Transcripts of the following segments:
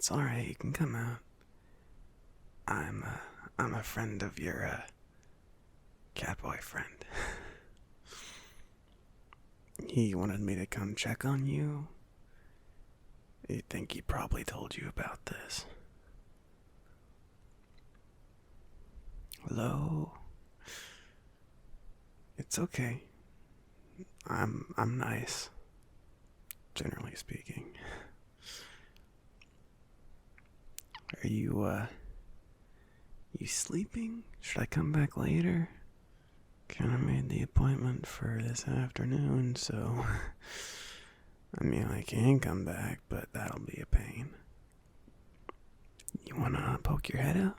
It's alright, you can come out. I'm, I'm a friend of your, cat boyfriend. He wanted me to come check on you. I think he probably told you about this. Hello? It's okay. I'm nice, generally speaking. Are you sleeping? Should I come back later? Kinda made the appointment for this afternoon, so. I mean, I can come back, but that'll be a pain. You wanna poke your head out?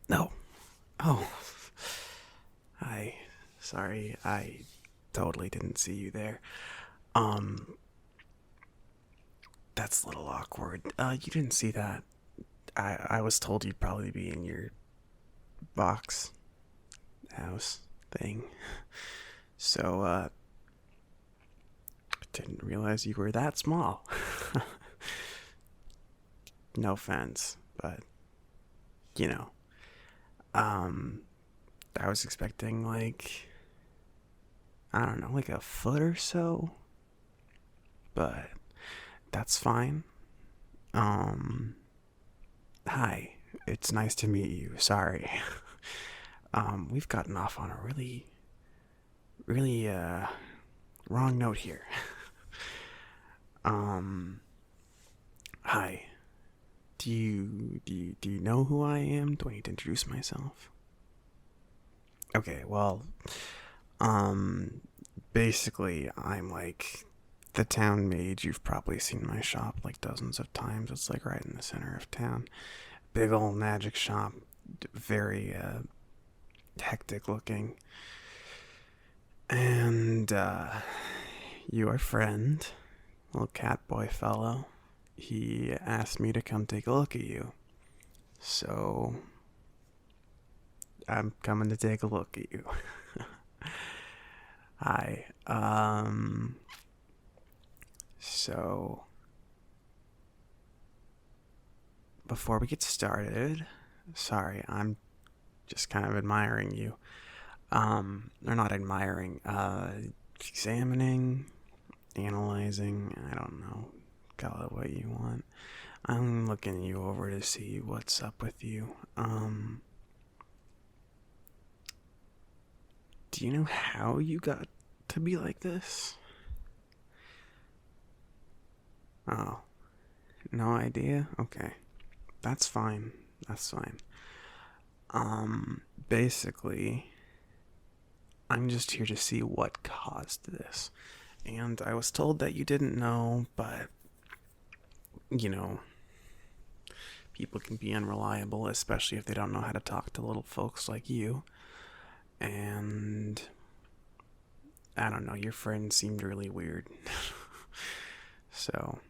No. Oh. I. Sorry, I totally didn't see you there. Um. That's a little awkward. You didn't see that. I was told you'd probably be in your box house thing. So, didn't realize you were that small. No offense, but, you know. Um, I was expecting, like, I don't know, like a foot or so. But that's fine. Um, Hi. It's nice to meet you. Sorry. We've gotten off on a really, wrong note here. Um, Hi. Do you know who I am? Do I need to introduce myself? Okay, well, um, basically, I'm like the town mage. You've probably seen my shop like dozens of times. It's like right in the center of town. Big old magic shop. Very, hectic looking. And, your friend, little cat boy fellow, he asked me to come take a look at you. So, I'm coming to take a look at you. Hi. So, before we get started, sorry, I'm just kind of admiring you. Or not admiring, examining, analyzing, I don't know, call it what you want. I'm looking you over to see what's up with you. Do you know how you got to be like this? Oh, no idea? Okay. That's fine. That's fine. Basically, I'm just here to see what caused this. And I was told that you didn't know, but, you know, people can be unreliable, especially if they don't know how to talk to little folks like you. And I don't know, your friend seemed really weird. So,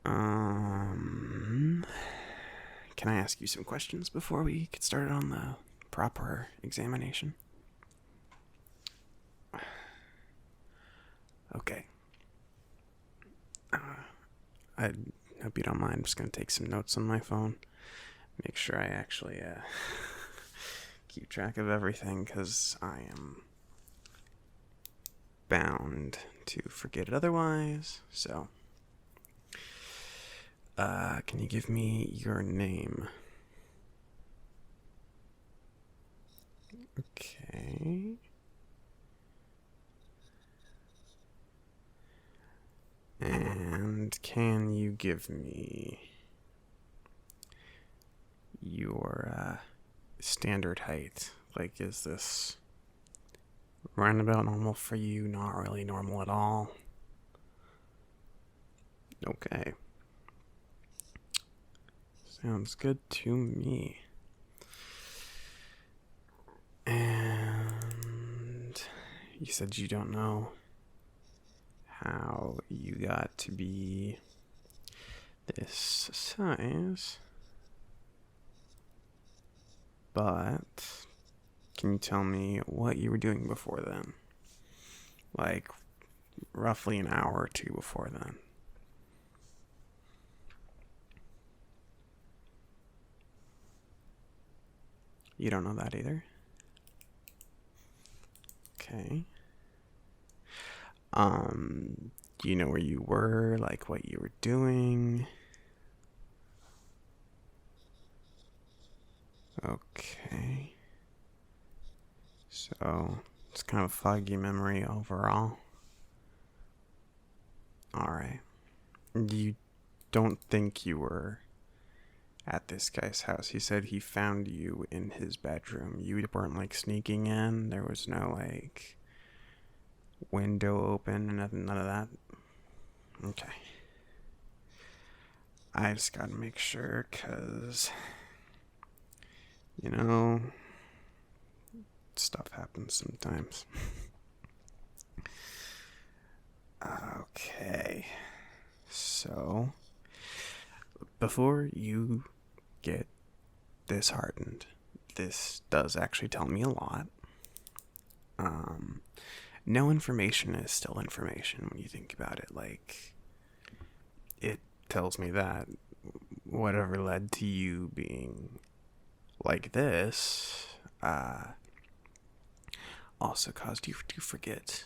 can I ask you some questions before we get started on the proper examination? Okay. I hope you don't mind. I'm just going to take some notes on my phone. Make sure I actually keep track of everything, because I am bound to forget it otherwise. So, can you give me your name? Okay. And can you give me your standard height? Like, is this roundabout normal for you? Not really normal at all? Okay. Sounds good to me. And you said you don't know how you got to be this size, but can you tell me what you were doing before then? Like, roughly an hour or two before then. You don't know that either? Okay. Do you know where you were, like what you were doing? Okay. So, it's kind of foggy memory overall. Alright. You don't think you were at this guy's house. He said he found you in his bedroom. You weren't like sneaking in. There was no like window open and nothing, none of that. Okay. I just gotta make sure, cause you know, stuff happens sometimes. Okay. So, before you get disheartened, this does actually tell me a lot. No information is still information when you think about it. Like, it tells me that whatever led to you being like this, also caused you to forget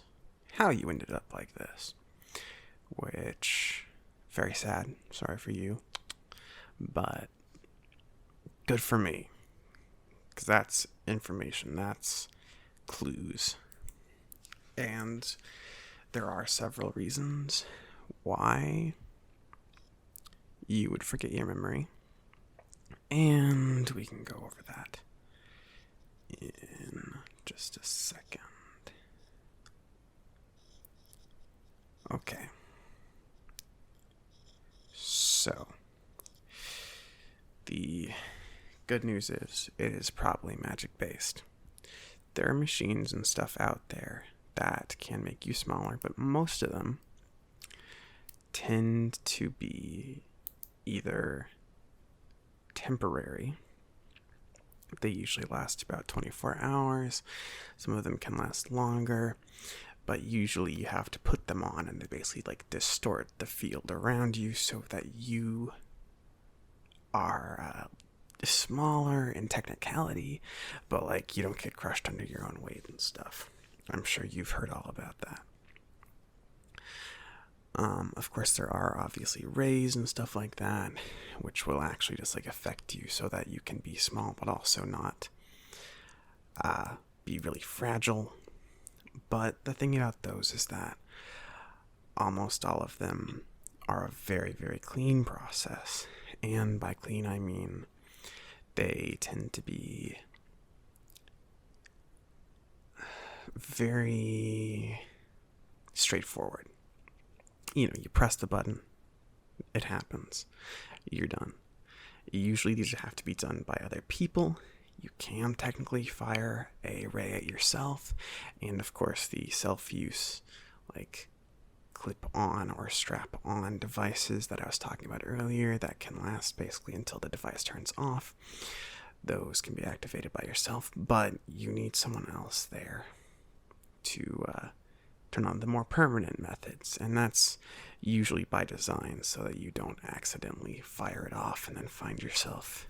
how you ended up like this. Which, very sad. Sorry for you. But, good for me. Because that's information. That's clues. And there are several reasons why you would forget your memory. And we can go over that in just a second. Okay. So, the good news is it is probably magic based. There are machines and stuff out there that can make you smaller, but most of them tend to be either temporary. They usually last about 24 hours. Some of them can last longer, but usually you have to put them on and they basically like distort the field around you so that you are smaller in technicality, but like you don't get crushed under your own weight and stuff. I'm sure you've heard all about that. Of course, there are obviously rays and stuff like that, which will actually just like affect you so that you can be small, but also not be really fragile. But the thing about those is that almost all of them are a very, very clean process. And by clean, I mean they tend to be very straightforward. You know, you press the button, it happens, you're done. Usually these have to be done by other people. You can technically fire a ray at yourself, and of course the self-use, like clip-on or strap-on devices that I was talking about earlier that can last basically until the device turns off. Those can be activated by yourself, but you need someone else there to turn on the more permanent methods, and that's usually by design so that you don't accidentally fire it off and then find yourself,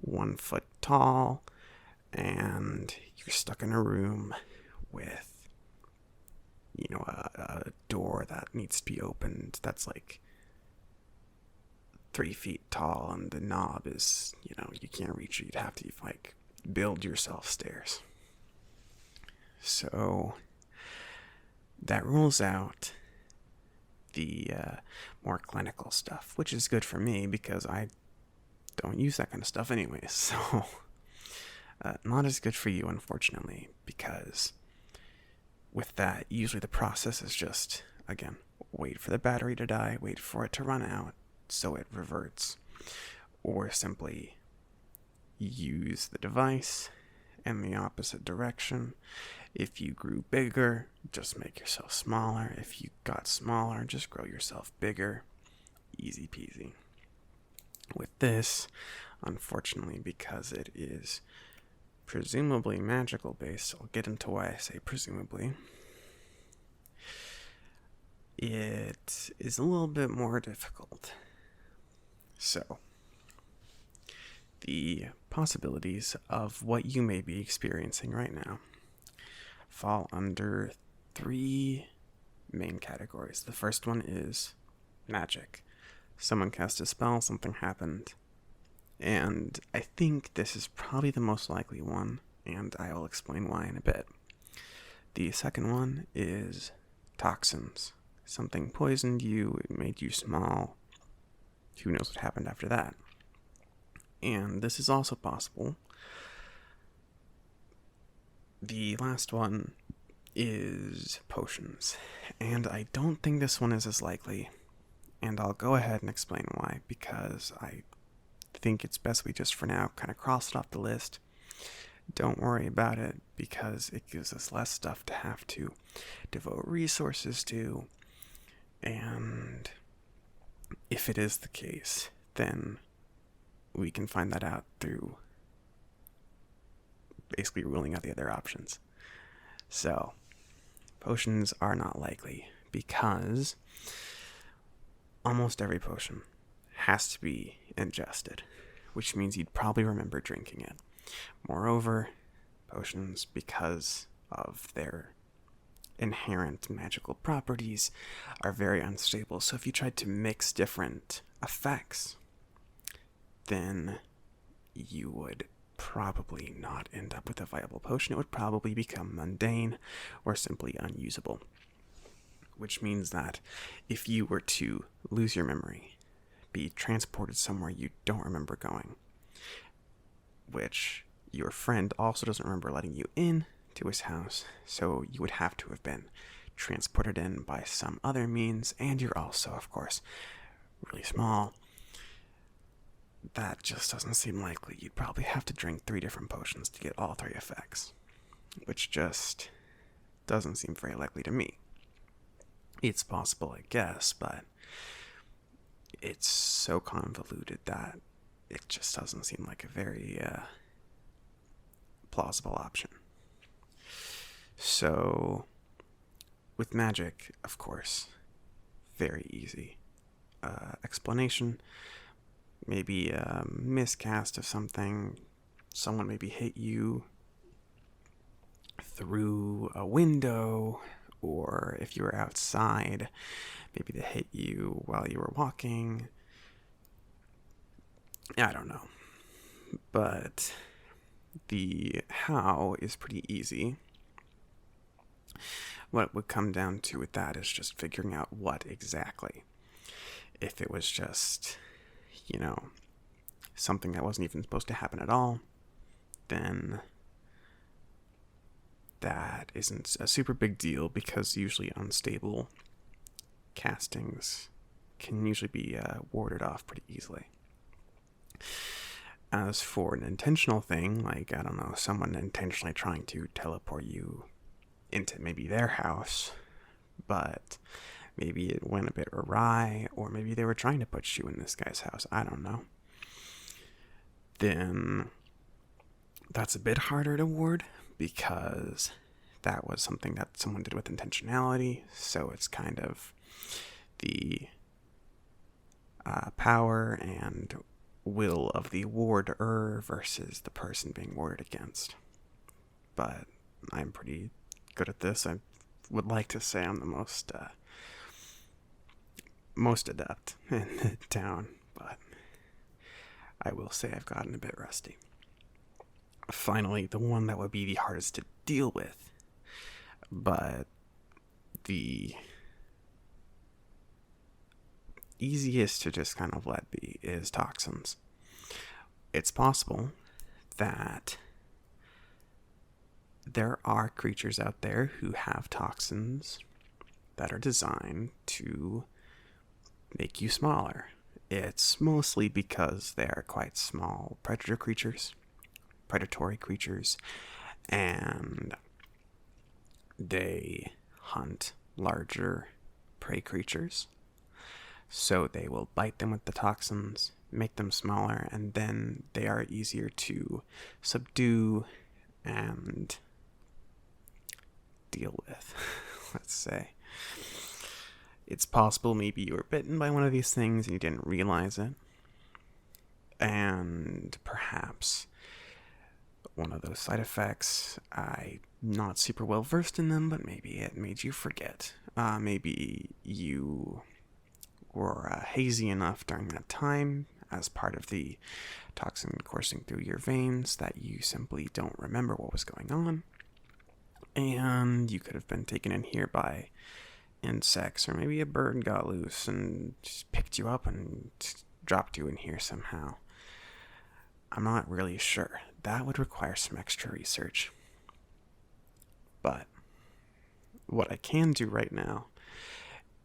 1 foot tall and you're stuck in a room with a door that needs to be opened that's like 3 feet tall and the knob is, you can't reach it. You'd have to like build yourself stairs. So that rules out the more clinical stuff, which is good for me because I don't use that kind of stuff anyways. So not as good for you, unfortunately, because with that, usually the process is just, again, wait for the battery to die, wait for it to run out so it reverts, or simply use the device in the opposite direction. If you grew bigger, just make yourself smaller. If you got smaller, just grow yourself bigger. Easy peasy. With this, unfortunately, because it is presumably magical based, I'll get into why I say presumably, it is a little bit more difficult. So, the possibilities of what you may be experiencing right now fall under three main categories. The first one is magic. Someone cast a spell, something happened, and I think this is probably the most likely one, and I will explain why in a bit. The second one is toxins. Something poisoned you, it made you small. Who knows what happened after that? And this is also possible. The last one is potions, and I don't think this one is as likely, and I'll go ahead and explain why, because I think it's best we just for now kind of cross it off the list. Don't worry about it, because it gives us less stuff to have to devote resources to, and if it is the case, then we can find that out through basically ruling out the other options. So, potions are not likely, because almost every potion has to be ingested, which means you'd probably remember drinking it. Moreover, potions, because of their inherent magical properties, are very unstable. So if you tried to mix different effects, then you would probably not end up with a viable potion. It would probably become mundane or simply unusable. Which means that if you were to lose your memory, be transported somewhere you don't remember going, which your friend also doesn't remember letting you in to his house, so you would have to have been transported in by some other means, and you're also, of course, really small. That just doesn't seem likely. You'd probably have to drink 3 different potions to get all 3 effects, which just doesn't seem very likely to me. It's possible, I guess, but it's so convoluted that it just doesn't seem like a very plausible option. So, with magic, of course, very easy. Explanation, maybe a miscast of something. Someone maybe hit you through a window, or if you were outside, maybe they hit you while you were walking. I don't know. But the how is pretty easy. What it would come down to with that is just figuring out what exactly. If it was just, something that wasn't even supposed to happen at all, then that isn't a super big deal, because usually unstable castings can usually be warded off pretty easily. As for an intentional thing, like, I don't know, someone intentionally trying to teleport you into maybe their house, but maybe it went a bit awry, or maybe they were trying to put you in this guy's house, I don't know, then that's a bit harder to ward, because that was something that someone did with intentionality, so it's kind of the power and will of the warder versus the person being warded against. But I'm pretty good at this. I would like to say I'm the most adept in the town, but I will say I've gotten a bit rusty. Finally, the one that would be the hardest to deal with, but the easiest to just kind of let be, is toxins. It's possible that there are creatures out there who have toxins that are designed to make you smaller. It's mostly because they are quite small predatory creatures, and they hunt larger prey creatures. So they will bite them with the toxins, make them smaller, and then they are easier to subdue and deal with, let's say. It's possible maybe you were bitten by one of these things and you didn't realize it, And perhaps one of those side effects, I'm not super well versed in them, but maybe it made you forget. Maybe you were hazy enough during that time as part of the toxin coursing through your veins that you simply don't remember what was going on. And you could have been taken in here by insects, or maybe a bird got loose and just picked you up and dropped you in here somehow. I'm not really sure. That would require some extra research. But what I can do right now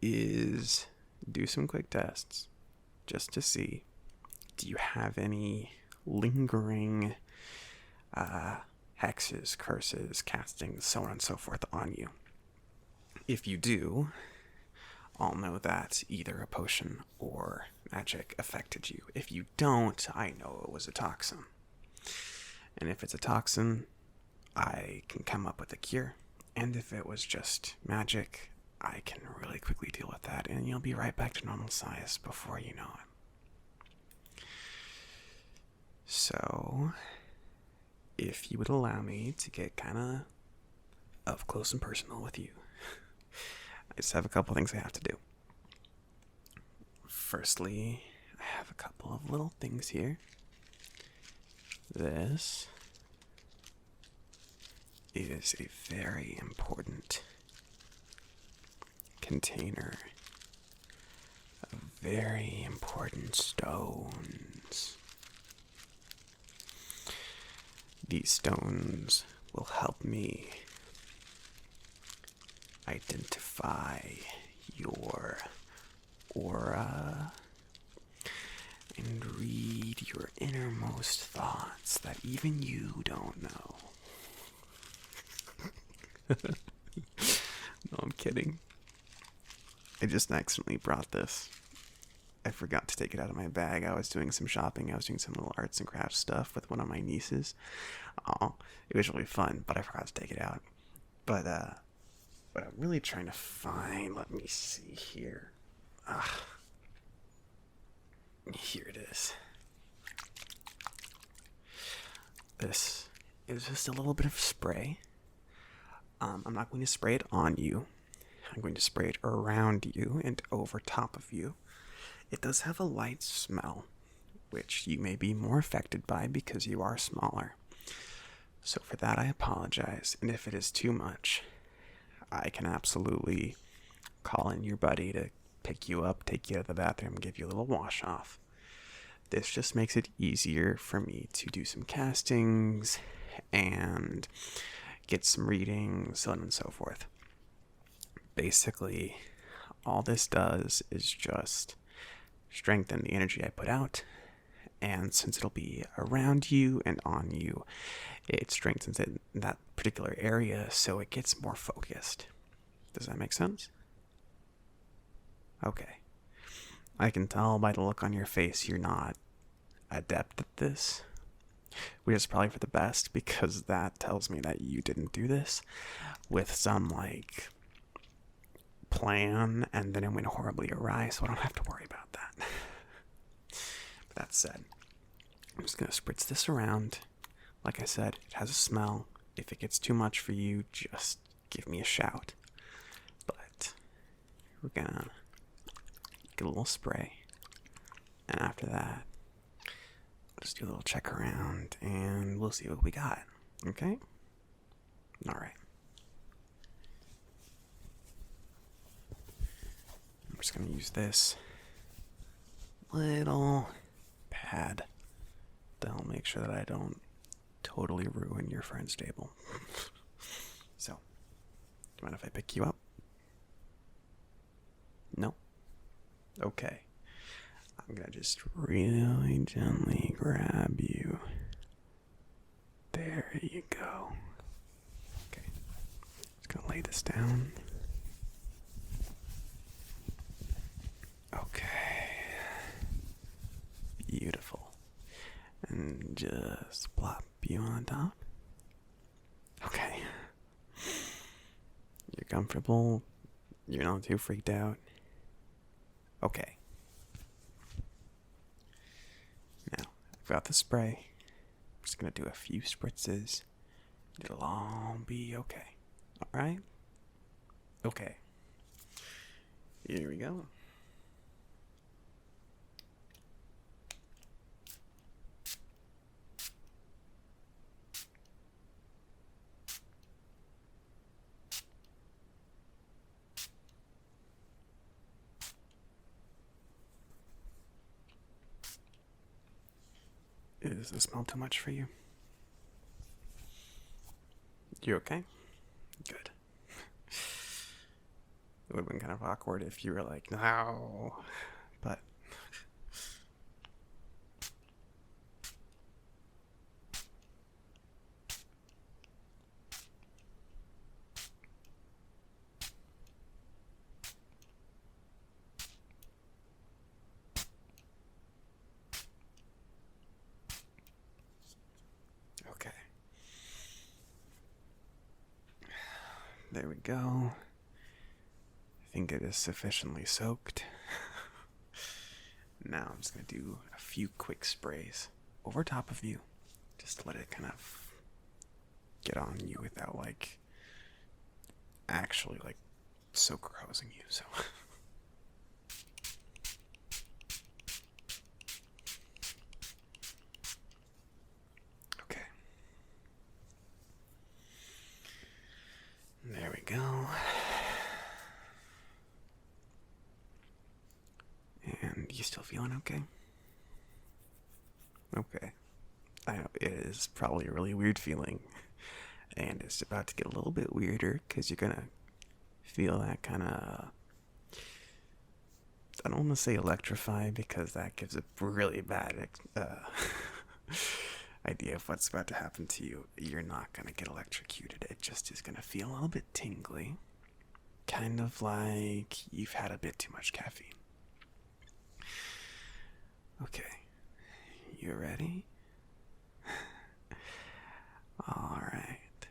is do some quick tests just to see, do you have any lingering hexes, curses, castings, so on and so forth on you? If you do, I'll know that either a potion or magic affected you. If you don't, I know it was a toxin. And if it's a toxin, I can come up with a cure. And if it was just magic, I can really quickly deal with that, and you'll be right back to normal size before you know it. So, if you would allow me to get kind of up close and personal with you, I just have a couple things I have to do. Firstly, I have a couple of little things here. This is a very important container of very important stones. These stones will help me identify your aura and read your innermost thoughts that even you don't know. No, I'm kidding. I just accidentally brought this. I forgot to take it out of my bag. I was doing some shopping. I was doing some little arts and crafts stuff with one of my nieces. Oh, it was really fun, but I forgot to take it out. But I'm really trying to find, let me see here. Here it is. This is just a little bit of spray. I'm not going to spray it on you. I'm going to spray it around you and over top of you. It does have a light smell, which you may be more affected by because you are smaller. So for that, I apologize. And if it is too much, I can absolutely call in your buddy to pick you up, take you out of the bathroom, give you a little wash off. This just makes it easier for me to do some castings and get some readings, so on and so forth. Basically, all this does is just strengthen the energy I put out, and since it'll be around you and on you, it strengthens it in that particular area so it gets more focused. Does that make sense? Okay. I can tell by the look on your face you're not adept at this, which is probably for the best, because that tells me that you didn't do this with some, plan, and then it went horribly awry, so I don't have to worry about that. But that said, I'm just going to spritz this around. Like I said, it has a smell. If it gets too much for you, just give me a shout. But we're going to get a little spray, and after that, we'll just do a little check around, and we'll see what we got. Okay? Alright. I'm just going to use this little pad to help make sure that I don't totally ruin your friend's table. So, do you mind if I pick you up? No? Okay. I'm going to just really gently grab you. There you go. Okay. Just going to lay this down. Okay. Beautiful. And just plop you on top. Okay. You're comfortable. You're not too freaked out. Okay. Now, without the spray. I'm just gonna do a few spritzes. It'll all be okay. Alright? Okay. Here we go. Does this smell too much for you? You okay? Good. It would have been kind of awkward if you were like, no. But okay. There we go. I think it is sufficiently soaked. Now I'm just going to do a few quick sprays over top of you. Just to let it kind of get on you without like actually like soaker hosing you. So okay. There we go. And you still feeling okay? Okay. I know it is probably a really weird feeling. And it's about to get a little bit weirder because you're going to feel that kind of... I don't want to say electrify because that gives a really bad idea of what's about to happen to you. You're not going to get electrocuted. It just is going to feel a little bit tingly. Kind of like you've had a bit too much caffeine. Okay, you ready? Alright.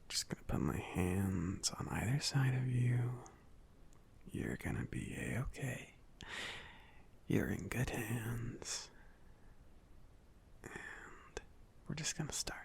Just gonna put my hands on either side of you. You're gonna be A-okay. You're in good hands. And we're just gonna start.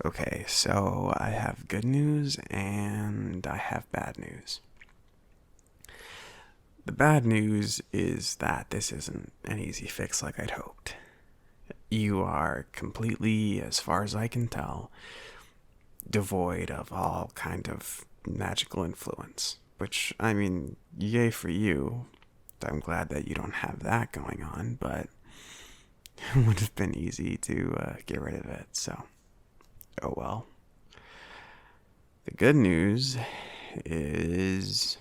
Okay, so I have good news and I have bad news. The bad news is that this isn't an easy fix like I'd hoped. You are completely, as far as I can tell, devoid of all kind of magical influence. Which, I mean, yay for you. I'm glad that you don't have that going on, but it would have been easy to get rid of it, so oh well. The good news is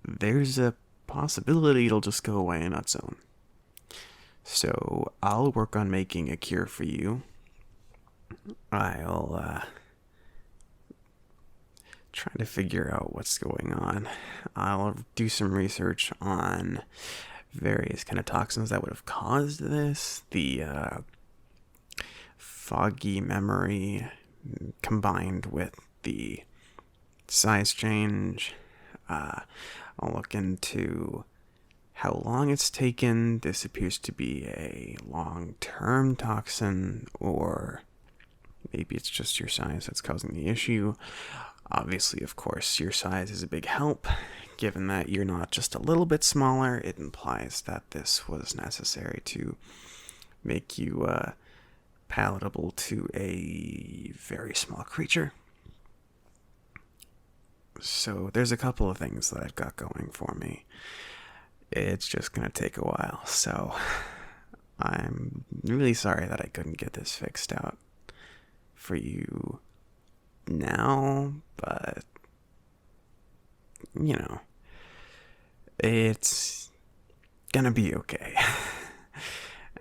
there's a possibility it'll just go away on its own. So I'll work on making a cure for you. I'll try to figure out what's going on. I'll do some research on various kind of toxins that would have caused this. The foggy memory combined with the size change. I'll look into how long it's taken. This appears to be a long-term toxin, or maybe it's just your size that's causing the issue. Obviously, of course, your size is a big help. Given that you're not just a little bit smaller, it implies that this was necessary to make you palatable to a very small creature. So there's a couple of things that I've got going for me. It's just going to take a while, so I'm really sorry that I couldn't get this fixed out for you now, but, you know, it's gonna be okay.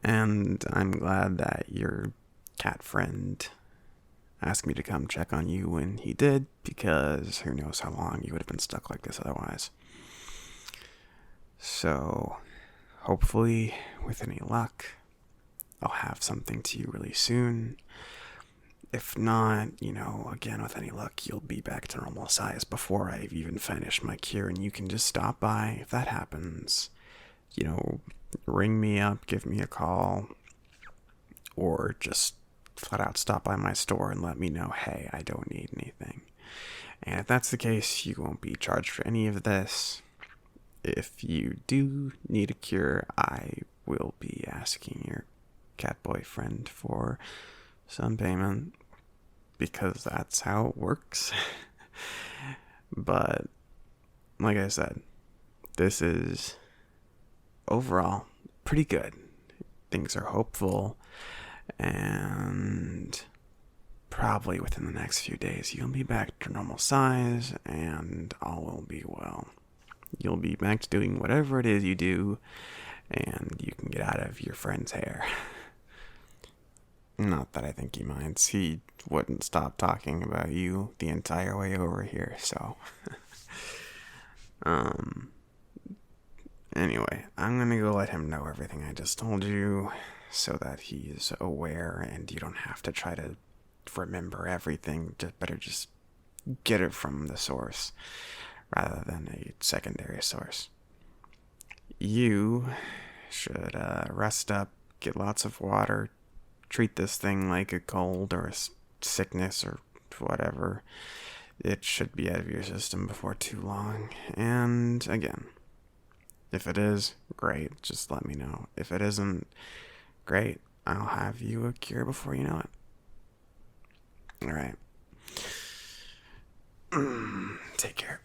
And I'm glad that your cat friend asked me to come check on you when he did, because who knows how long you would have been stuck like this otherwise. So, hopefully, with any luck, I'll have something to you really soon. If not, again, with any luck, you'll be back to normal size before I've even finished my cure, and you can just stop by if that happens. Ring me up, give me a call, or just flat out stop by my store and let me know, hey, I don't need anything. And if that's the case, you won't be charged for any of this. If you do need a cure, I will be asking your cat boyfriend for some payment, because that's how it works. But like I said, this is overall pretty good. Things are hopeful, and probably within the next few days you'll be back to normal size and all will be well. You'll be back to doing whatever it is you do, and you can get out of your friend's hair. Not that I think he minds. He wouldn't stop talking about you the entire way over here, so. Anyway, I'm gonna go let him know everything I just told you, so that he's aware and you don't have to try to remember everything. Better just get it from the source rather than a secondary source. You should rest up, get lots of water, treat this thing like a cold or a sickness or whatever. It should be out of your system before too long. And again, if it is, great, just let me know. If it isn't, great, I'll have you a cure before you know it. Alright. Take care.